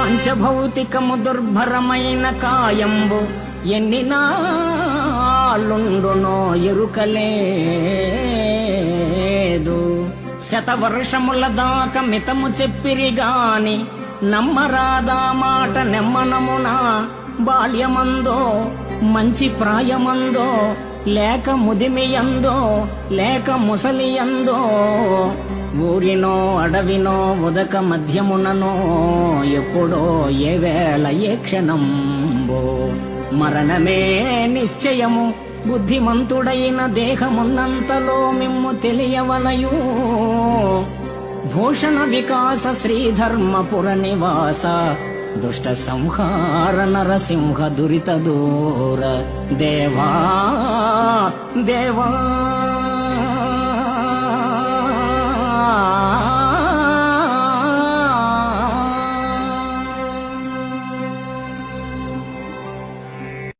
పాంచభౌతికము దుర్భరమైన కాయంబు ఎన్ని నాళ్ళుండునో ఎరుకలేదు. శతవర్షముల దాకా మితము చెప్పిరిగాని నమ్మరాదా మాట నెమ్మనమున. బాల్యమందో మంచి ప్రాయమందో లేక ముదిమియందో లేక ముసలియందో, ఊరినో అడవినో ఉదక మధ్యముననో ఎప్పుడో ఏ వేళ ఏ క్షణంబో మరణమే నిశ్చయము. బుద్ధిమంతుడైన దేహమున్నంతలో మిమ్ము తెలియవలయు. భూషణ వికాస శ్రీధర్మపుర నివాస దుష్ట సంహార నరసింహ దురిత దూర దేవా దేవా.